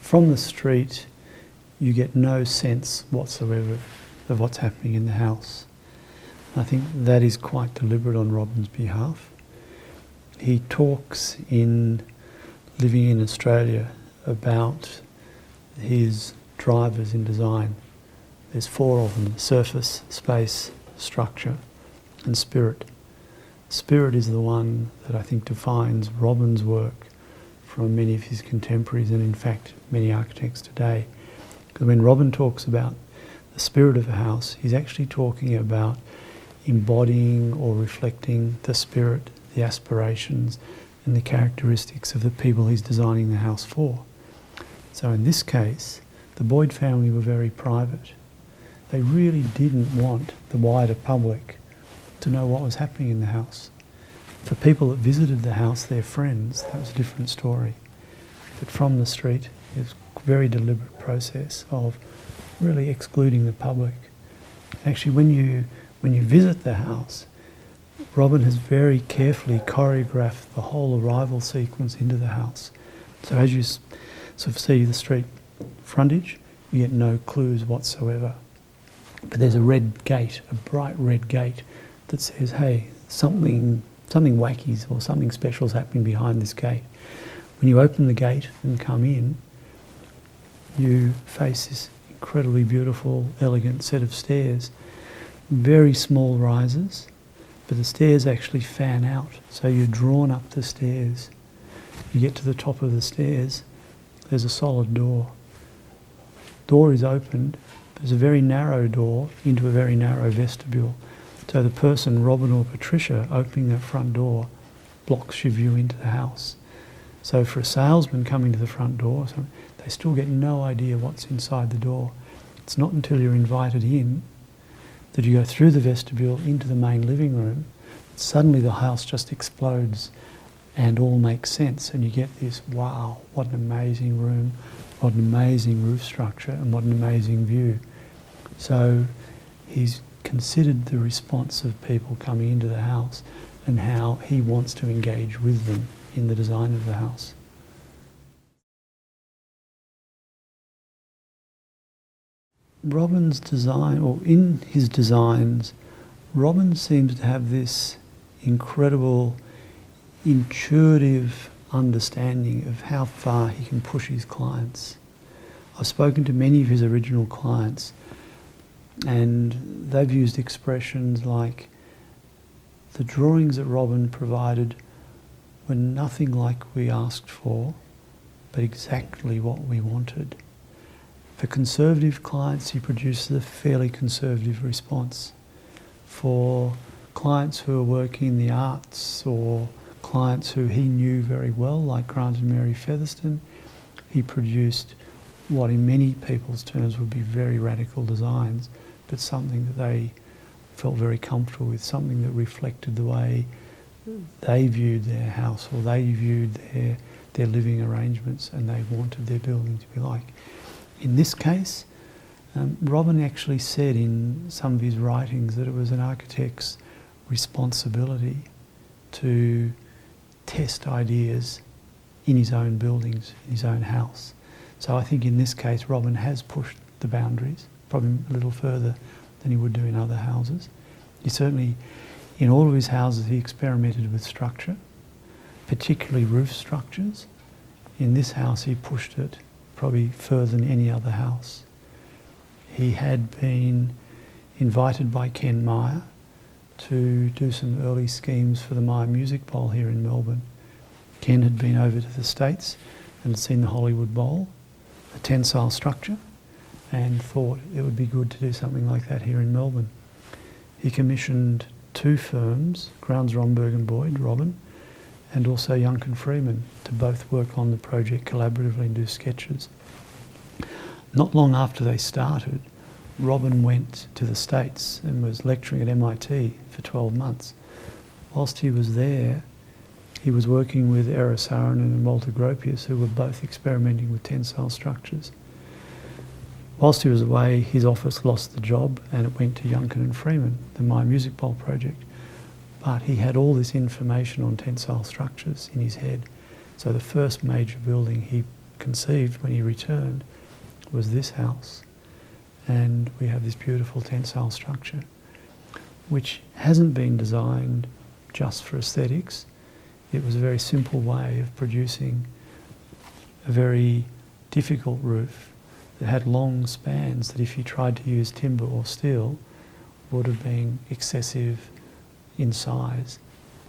From the street, you get no sense whatsoever of what's happening in the house. I think that is quite deliberate on Robin's behalf. He talks in Living in Australia about his drivers in design. There's 4 of them: surface, space, structure and spirit. Spirit is the one that I think defines Robin's work from many of his contemporaries and in fact many architects today. Because when Robin talks about the spirit of a house, he's actually talking about embodying or reflecting the spirit, the aspirations and the characteristics of the people he's designing the house for. So in this case, the Boyd family were very private. They really didn't want the wider public to know what was happening in the house. For people that visited the house, their friends, that was a different story. But from the street, it was a very deliberate process of really excluding the public. Actually, when you visit the house, Robin has very carefully choreographed the whole arrival sequence into the house. So as you sort of see the street frontage, you get no clues whatsoever. But there's a red gate, a bright red gate, that says, hey, something wacky or something special is happening behind this gate. When you open the gate and come in, you face this incredibly beautiful, elegant set of stairs. Very small rises, but the stairs actually fan out. So you're drawn up the stairs. You get to the top of the stairs, there's a solid door. Door is opened, there's a very narrow door into a very narrow vestibule. So the person, Robin or Patricia, opening that front door blocks your view into the house. So for a salesman coming to the front door, they still get no idea what's inside the door. It's not until you're invited in that you go through the vestibule into the main living room, suddenly the house just explodes and all makes sense, and you get this, wow, what an amazing room, what an amazing roof structure and what an amazing view. So he's considered the response of people coming into the house and how he wants to engage with them in the design of the house. Robin's design, or in his designs, Robin seems to have this incredible intuitive understanding of how far he can push his clients. I've spoken to many of his original clients and they've used expressions like, the drawings that Robin provided were nothing like we asked for, but exactly what we wanted. For conservative clients, he produces a fairly conservative response. For clients who are working in the arts or clients who he knew very well, like Grant and Mary Featherston, he produced what in many people's terms would be very radical designs, but something that they felt very comfortable with, something that reflected the way they viewed their house or they viewed their living arrangements and they wanted their building to be like. In this case, Robin actually said in some of his writings that it was an architect's responsibility to test ideas in his own buildings, in his own house. So I think in this case Robin has pushed the boundaries, probably a little further than he would do in other houses. He certainly, in all of his houses, he experimented with structure, particularly roof structures. In this house he pushed it probably further than any other house. He had been invited by Ken Meyer to do some early schemes for the Meyer Music Bowl here in Melbourne. Ken had been over to the States and had seen the Hollywood Bowl, a tensile structure, and thought it would be good to do something like that here in Melbourne. He commissioned two firms, Grounds Romberg and Boyd, Robin, and also Young and Freeman, to both work on the project collaboratively and do sketches. Not long after they started, Robin went to the States and was lecturing at MIT for 12 months. Whilst he was there, he was working with Eero Saarinen and Walter Gropius, who were both experimenting with tensile structures. Whilst he was away, his office lost the job and it went to Yuncken and Freeman, the My Music Bowl project. But he had all this information on tensile structures in his head. So the first major building he conceived when he returned was this house. And we have this beautiful tensile structure, which hasn't been designed just for aesthetics. It was a very simple way of producing a very difficult roof that had long spans that if you tried to use timber or steel would have been excessive in size.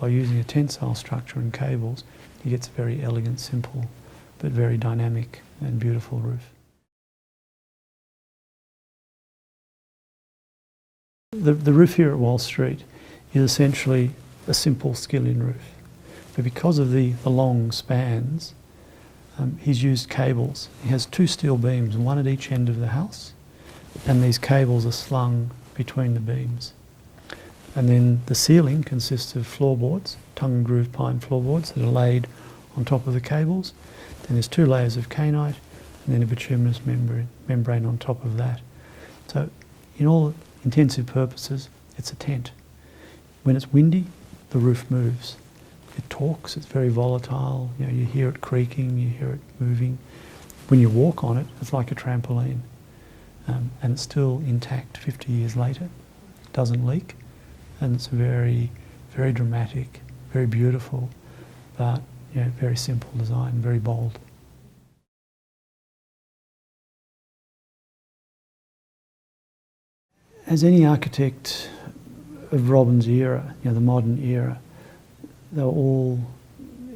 By using a tensile structure and cables, he gets a very elegant, simple, but very dynamic and beautiful roof. The roof here at Walsh Street is essentially a simple skillion roof. But because of the long spans, he's used cables. He has 2 steel beams, one at each end of the house, and these cables are slung between the beams. And then the ceiling consists of floorboards, tongue and groove pine floorboards that are laid on top of the cables. Then there's 2 layers of kainite and then a bituminous membrane on top of that. So in all intensive purposes, it's a tent. When it's windy, the roof moves. It talks, it's very volatile, you hear it creaking, you hear it moving. When you walk on it, it's like a trampoline. And it's still intact 50 years later. It doesn't leak. And it's very, very dramatic, very beautiful, but very simple design, very bold. As any architect of Robin's era, the modern era, they were all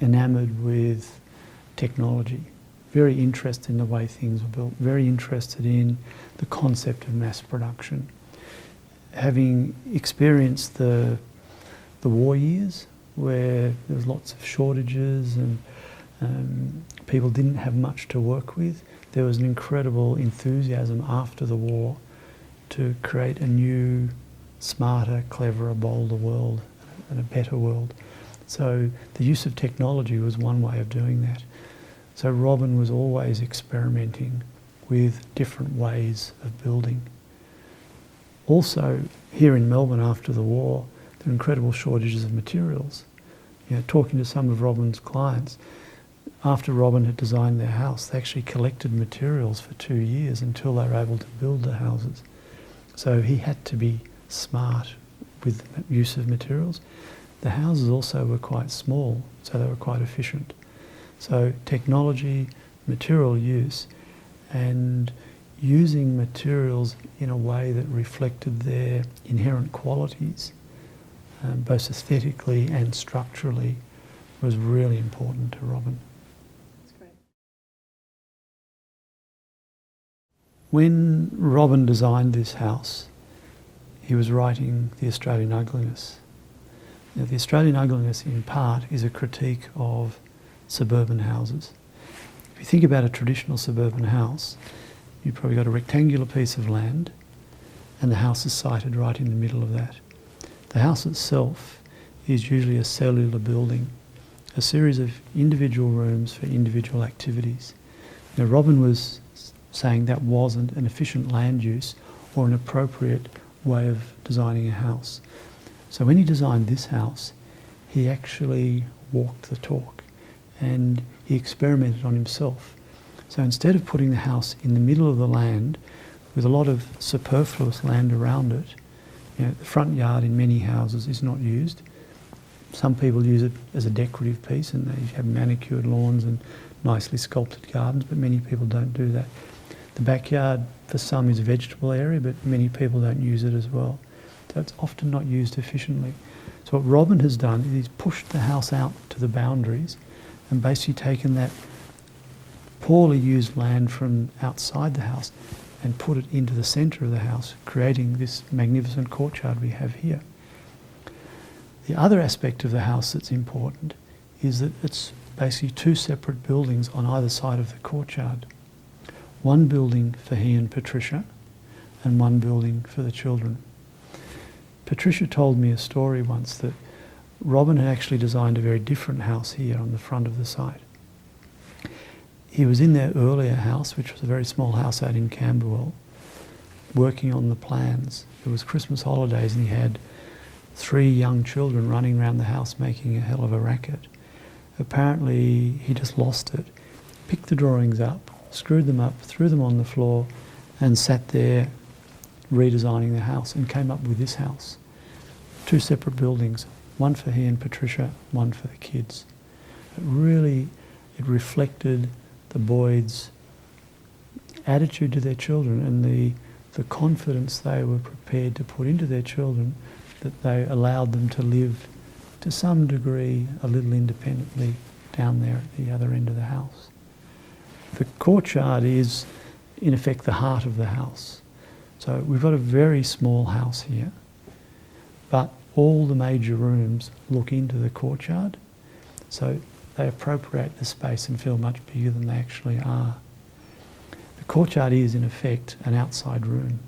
enamoured with technology, very interested in the way things were built, very interested in the concept of mass production. Having experienced the war years, where there was lots of shortages and people didn't have much to work with, there was an incredible enthusiasm after the war to create a new, smarter, cleverer, bolder world and a better world. So the use of technology was one way of doing that. So Robin was always experimenting with different ways of building. Also, here in Melbourne after the war, there were incredible shortages of materials. Talking to some of Robin's clients, after Robin had designed their house, they actually collected materials for 2 years until they were able to build the houses. So he had to be smart with the use of materials. The houses also were quite small, so they were quite efficient. So technology, material use, and using materials in a way that reflected their inherent qualities, both aesthetically and structurally, was really important to Robin. That's great. When Robin designed this house, he was writing The Australian Ugliness. The Australian Ugliness, in part, is a critique of suburban houses. If you think about a traditional suburban house, you've probably got a rectangular piece of land and the house is sited right in the middle of that. The house itself is usually a cellular building, a series of individual rooms for individual activities. Robin was saying that wasn't an efficient land use or an appropriate way of designing a house. So when he designed this house, he actually walked the talk and he experimented on himself. So instead of putting the house in the middle of the land with a lot of superfluous land around it, the front yard in many houses is not used. Some people use it as a decorative piece and they have manicured lawns and nicely sculpted gardens, but many people don't do that. The backyard for some is a vegetable area, but many people don't use it as well. So it's often not used efficiently. So what Robin has done is he's pushed the house out to the boundaries and basically taken that poorly used land from outside the house and put it into the centre of the house, creating this magnificent courtyard we have here. The other aspect of the house that's important is that it's basically 2 separate buildings on either side of the courtyard. One building for he and Patricia and one building for the children. Patricia told me a story once that Robin had actually designed a very different house here on the front of the site. He was in their earlier house, which was a very small house out in Camberwell, working on the plans. It was Christmas holidays and he had 3 young children running around the house making a hell of a racket. apparently he just lost it, picked the drawings up, screwed them up, threw them on the floor, and sat there redesigning the house, and came up with this house. 2 separate buildings, one for he and Patricia, one for the kids. It reflected the Boyds' attitude to their children and the confidence they were prepared to put into their children, that they allowed them to live to some degree a little independently down there at the other end of the house. The courtyard is in effect the heart of the house. So we've got a very small house here, but all the major rooms look into the courtyard, so they appropriate the space and feel much bigger than they actually are. The courtyard is in effect an outside room.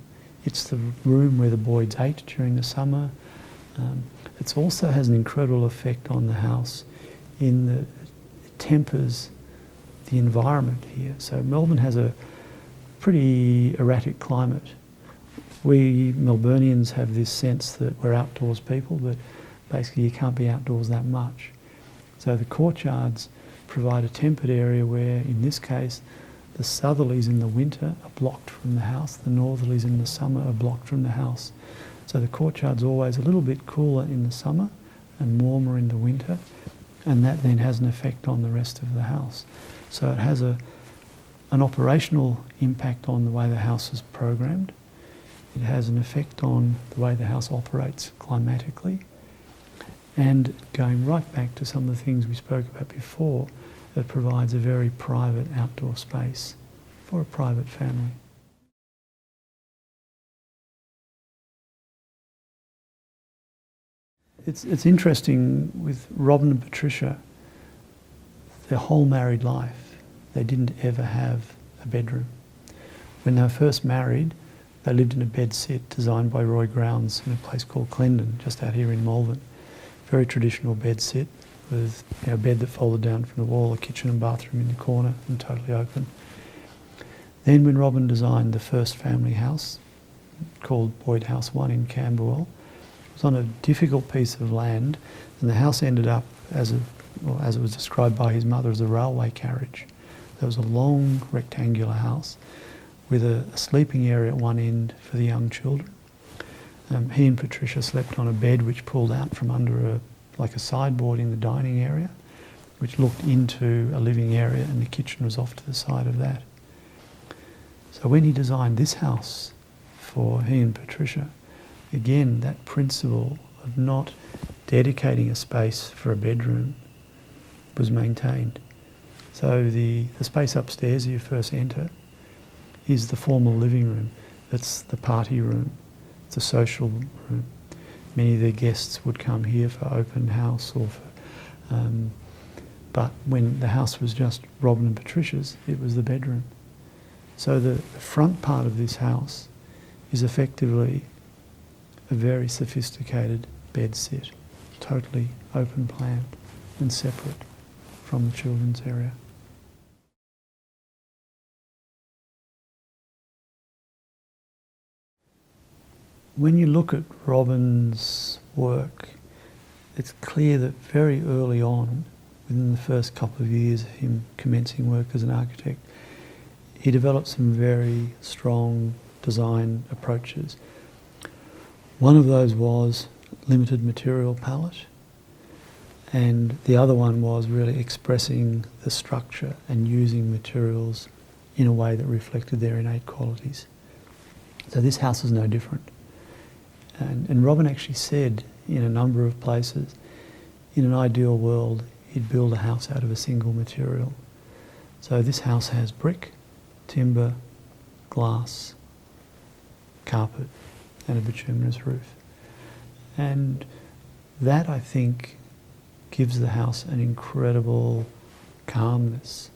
It's the room where the Boyds ate during the summer. It also has an incredible effect on the house in that it tempers the environment here. So Melbourne has a pretty erratic climate. We Melburnians have this sense that we're outdoors people, but basically you can't be outdoors that much. So the courtyards provide a tempered area where, in this case, the southerlies in the winter are blocked from the house, the northerlies in the summer are blocked from the house. So the courtyard's always a little bit cooler in the summer and warmer in the winter, and that then has an effect on the rest of the house. So it has an operational impact on the way the house is programmed. It has an effect on the way the house operates climatically. And going right back to some of the things we spoke about before, it provides a very private outdoor space for a private family. It's interesting with Robin and Patricia, their whole married life, they didn't ever have a bedroom. When they were first married, they lived in a bed sit designed by Roy Grounds in a place called Clendon, just out here in Malvern. Very traditional bed sit with a bed that folded down from the wall, a kitchen and bathroom in the corner and totally open. Then when Robin designed the first family house, called Boyd House 1 in Camberwell, it was on a difficult piece of land, and the house ended up, as it was described by his mother, as a railway carriage. There was a long rectangular house with a sleeping area at one end for the young children. He and Patricia slept on a bed which pulled out from under like a sideboard in the dining area, which looked into a living area, and the kitchen was off to the side of that. So when he designed this house for he and Patricia, again, that principle of not dedicating a space for a bedroom was maintained. So the space upstairs you first enter is the formal living room. It's the party room. It's a social room. Many of their guests would come here for open house or for... but when the house was just Robin and Patricia's, it was the bedroom. So the front part of this house is effectively a very sophisticated bed sit, totally open plan and separate from the children's area. When you look at Robin's work, it's clear that very early on, within the first couple of years of him commencing work as an architect, he developed some very strong design approaches. One of those was limited material palette, and the other one was really expressing the structure and using materials in a way that reflected their innate qualities. So this house is no different. And Robin actually said in a number of places, in an ideal world, he'd build a house out of a single material. So this house has brick, timber, glass, carpet, and a bituminous roof. And that, I think, gives the house an incredible calmness.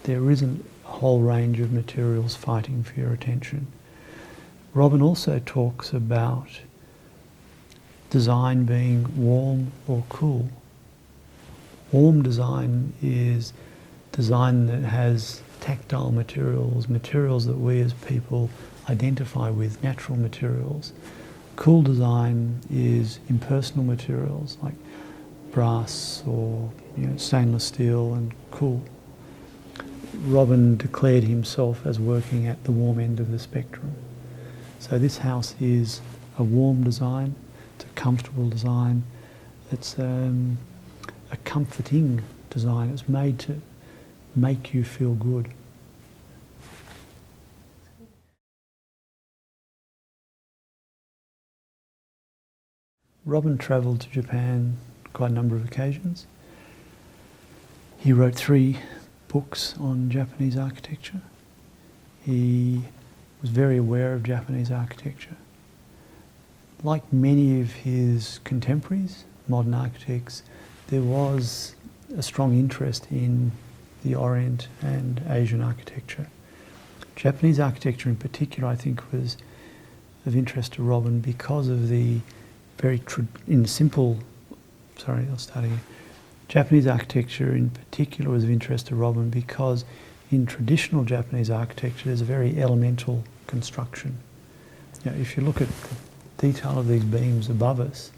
There isn't a whole range of materials fighting for your attention. Robin also talks about design being warm or cool. Warm design is design that has tactile materials, materials that we as people identify with, natural materials. Cool design is impersonal materials like brass or stainless steel and cool. Robin declared himself as working at the warm end of the spectrum. So this house is a warm design, it's a comfortable design, it's a comforting design. It's made to make you feel good. Robin travelled to Japan quite a number of occasions. He wrote 3 books on Japanese architecture. He was very aware of Japanese architecture. Like many of his contemporaries, modern architects, there was a strong interest in the Orient and Asian architecture. Japanese architecture in particular, I think, was of interest to Robin because of the Japanese architecture in particular was of interest to Robin because in traditional Japanese architecture there's a very elemental construction. If you look at the detail of these beams above us,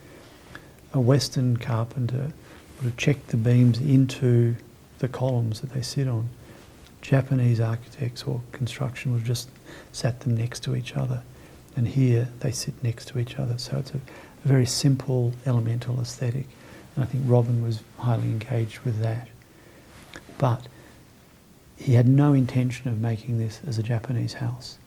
a Western carpenter would have checked the beams into the columns that they sit on. Japanese architects or construction would have just sat them next to each other, and here they sit next to each other. So it's a very simple elemental aesthetic, and I think Robin was highly engaged with that. But he had no intention of making this as a Japanese house.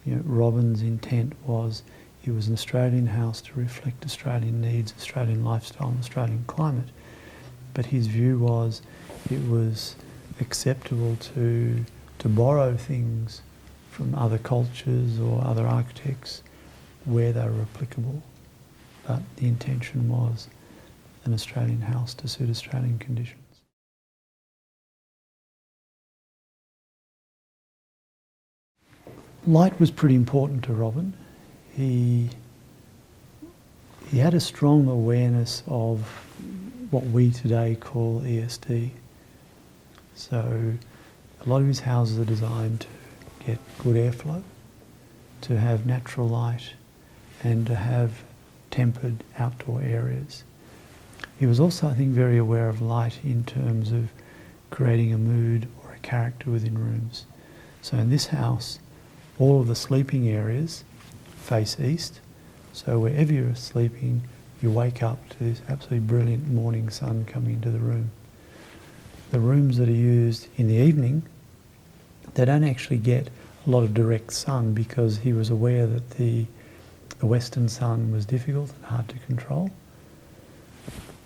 Robin's intent was it was an Australian house to reflect Australian needs, Australian lifestyle and Australian climate. But his view was it was acceptable to borrow things from other cultures or other architects where they were applicable. But the intention was an Australian house to suit Australian conditions. Light was pretty important to Robin. He had a strong awareness of what we today call ESD. So a lot of his houses are designed to get good airflow, to have natural light, and to have tempered outdoor areas. He was also, I think, very aware of light in terms of creating a mood or a character within rooms. So in this house, all of the sleeping areas face east. So wherever you're sleeping, you wake up to this absolutely brilliant morning sun coming into the room. The rooms that are used in the evening, they don't actually get a lot of direct sun because he was aware that the western sun was difficult and hard to control.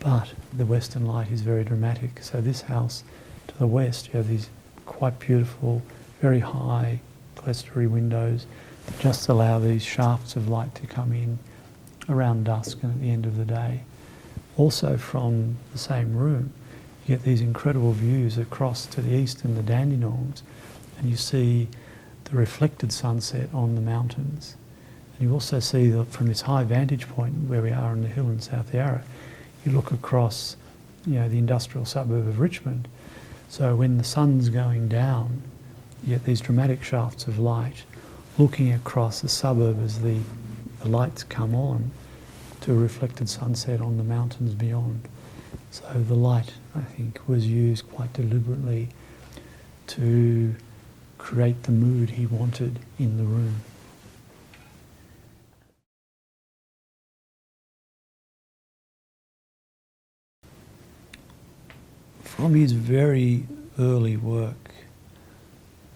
But the western light is very dramatic. So this house to the west, you have these quite beautiful, very high clerestory windows that just allow these shafts of light to come in around dusk and at the end of the day. Also from the same room, you get these incredible views across to the east in the Dandenongs, and you see the reflected sunset on the mountains. And you also see that from this high vantage point where we are on the hill in South Yarra, you look across, the industrial suburb of Richmond. So when the sun's going down, you get these dramatic shafts of light looking across the suburb as the lights come on to a reflected sunset on the mountains beyond. So the light, I think, was used quite deliberately to create the mood he wanted in the room. From his very early work,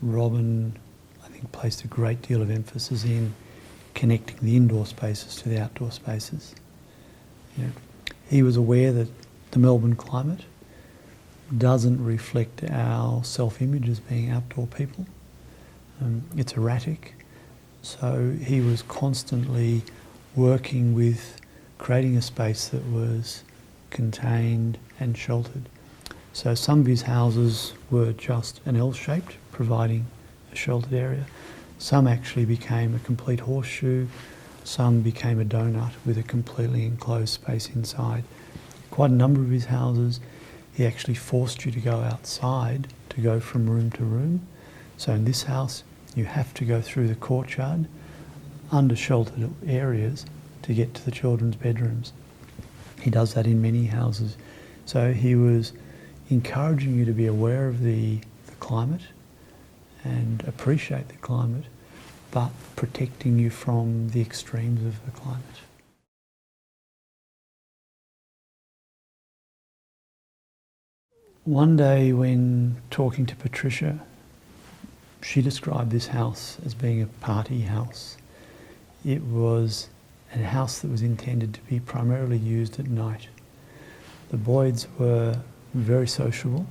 Robin, I think, placed a great deal of emphasis in connecting the indoor spaces to the outdoor spaces. He was aware that the Melbourne climate doesn't reflect our self-image as being outdoor people. It's erratic. So he was constantly working with creating a space that was contained and sheltered. So some of his houses were just an L-shaped, providing a sheltered area. Some actually became a complete horseshoe. Some became a donut with a completely enclosed space inside. Quite a number of his houses, he actually forced you to go outside to go from room to room. So in this house, you have to go through the courtyard, under sheltered areas, to get to the children's bedrooms. He does that in many houses. So he was encouraging you to be aware of the climate and appreciate the climate, but protecting you from the extremes of the climate. One day when talking to Patricia, she described this house as being a party house. It was a house that was intended to be primarily used at night. The Boyds were very sociable,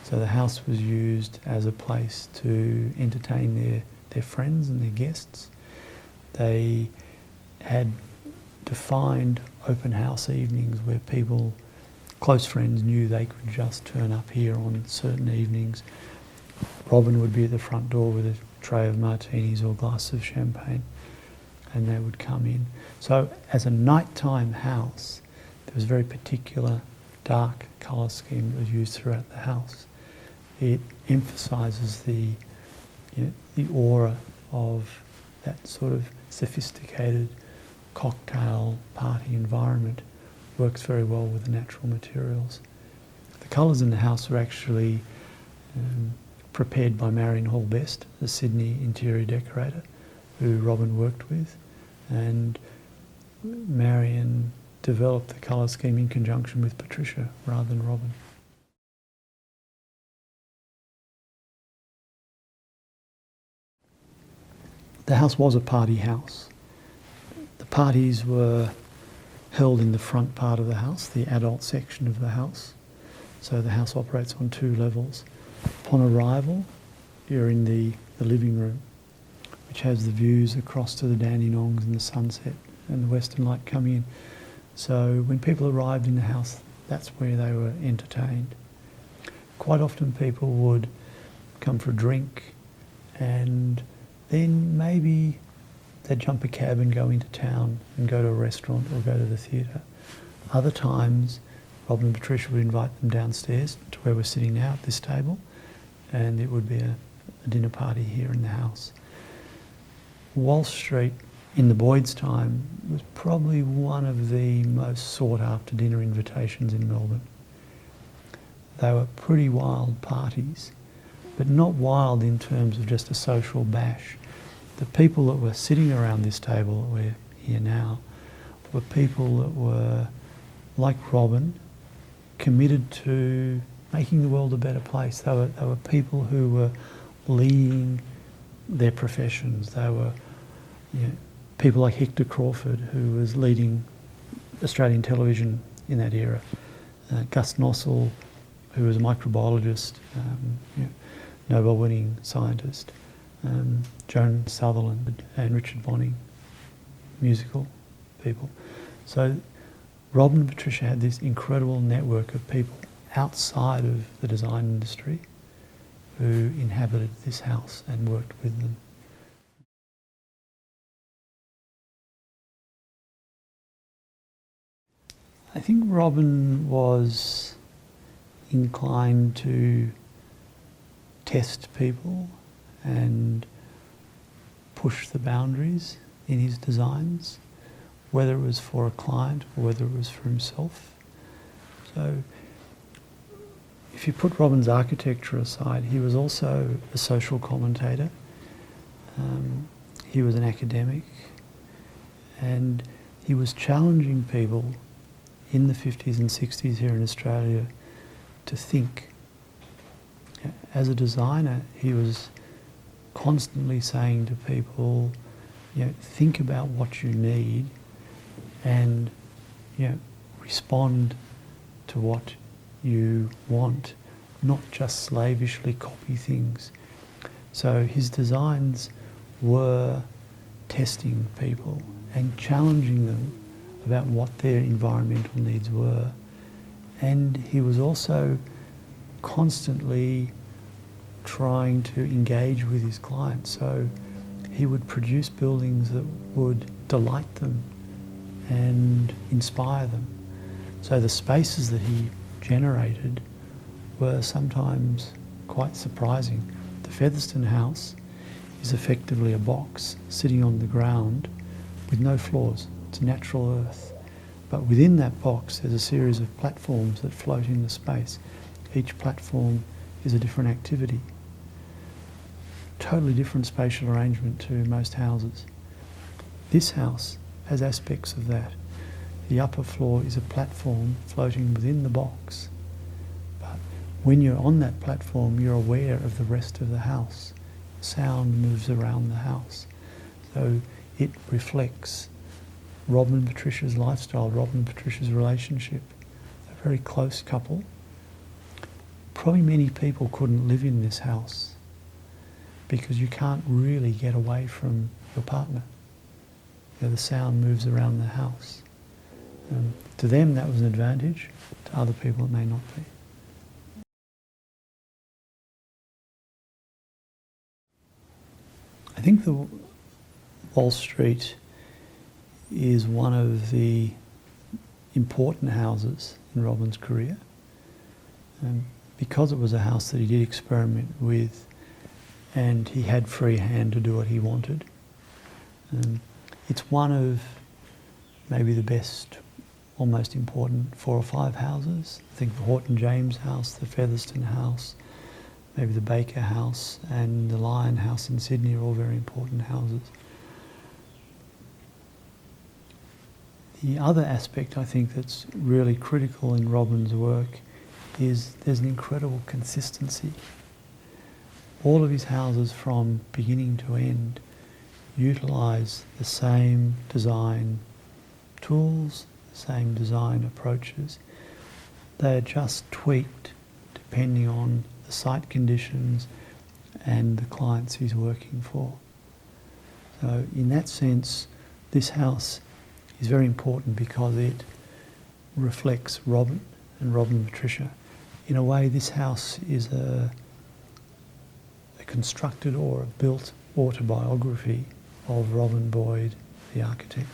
so the house was used as a place to entertain their friends and their guests. They had defined open house evenings where people, close friends, knew they could just turn up here on certain evenings. Robin would be at the front door with a tray of martinis or glass of champagne, and they would come in. So as a nighttime house, there was a very particular dark colour scheme that was used throughout the house. It emphasises the aura of that sort of sophisticated cocktail party environment. Works very well with the natural materials. The colours in the house were actually prepared by Marion Hall Best, the Sydney interior decorator, who Robin worked with, and Marion developed the colour scheme in conjunction with Patricia rather than Robin. The house was a party house. The parties were held in the front part of the house, the adult section of the house. So the house operates on 2 levels. Upon arrival, you're in the living room, which has the views across to the Dandenongs and the sunset and the Western Light coming in. So when people arrived in the house, that's where they were entertained. Quite often people would come for a drink, and then maybe they'd jump a cab and go into town and go to a restaurant or go to the theatre. Other times, Robin and Patricia would invite them downstairs to where we're sitting now at this table, and it would be a dinner party here in the house. Walsh Street in the Boyds' time was probably one of the most sought after dinner invitations in Melbourne. They were pretty wild parties, but not wild in terms of just a social bash. The people that were sitting around this table that we're here now were people that were, like Robin, committed to making the world a better place. They were people who were leading their professions. They were people like Hector Crawford, who was leading Australian television in that era. Gus Nossel, who was a microbiologist, Nobel-winning scientist. Joan Sutherland and Richard Bonning, musical people. So Robin and Patricia had this incredible network of people outside of the design industry who inhabited this house and worked with them. I think Robin was inclined to test people and push the boundaries in his designs, whether it was for a client or whether it was for himself. So if you put Robin's architecture aside, he was also a social commentator. He was an academic, and he was challenging people in the 50s and 60s here in Australia to think. As a designer, he was constantly saying to people, think about what you need and respond to what you want, not just slavishly copy things. So his designs were testing people and challenging them about what their environmental needs were. And he was also constantly trying to engage with his clients. So he would produce buildings that would delight them and inspire them. So the spaces that he generated were sometimes quite surprising. The Featherston house is effectively a box sitting on the ground with no floors. It's natural earth. But within that box, there's a series of platforms that float in the space. Each platform is a different activity. Totally different spatial arrangement to most houses. This house has aspects of that. The upper floor is a platform floating within the box. But when you're on that platform, you're aware of the rest of the house. Sound moves around the house. So it reflects Robin and Patricia's lifestyle, Robin and Patricia's relationship. A very close couple. Probably many people couldn't live in this house because you can't really get away from your partner. You know, the sound moves around the house. To them that was an advantage, to other people it may not be. I think the Walsh Street is one of the important houses in Robin's career, because it was a house that he did experiment with and he had free hand to do what he wanted. It's one of maybe the best or most important 4 or 5 houses. I think the Horton James house, the Featherston house, maybe the Baker house and the Lion house in Sydney are all very important houses. The other aspect I think that's really critical in Robin's work is there's an incredible consistency. All of his houses from beginning to end utilise the same design tools, the same design approaches. They are just tweaked depending on the site conditions and the clients he's working for. So in that sense, this house is very important because it reflects Robin and Robin and Patricia. In a way, this house is a constructed or a built autobiography of Robin Boyd, the architect.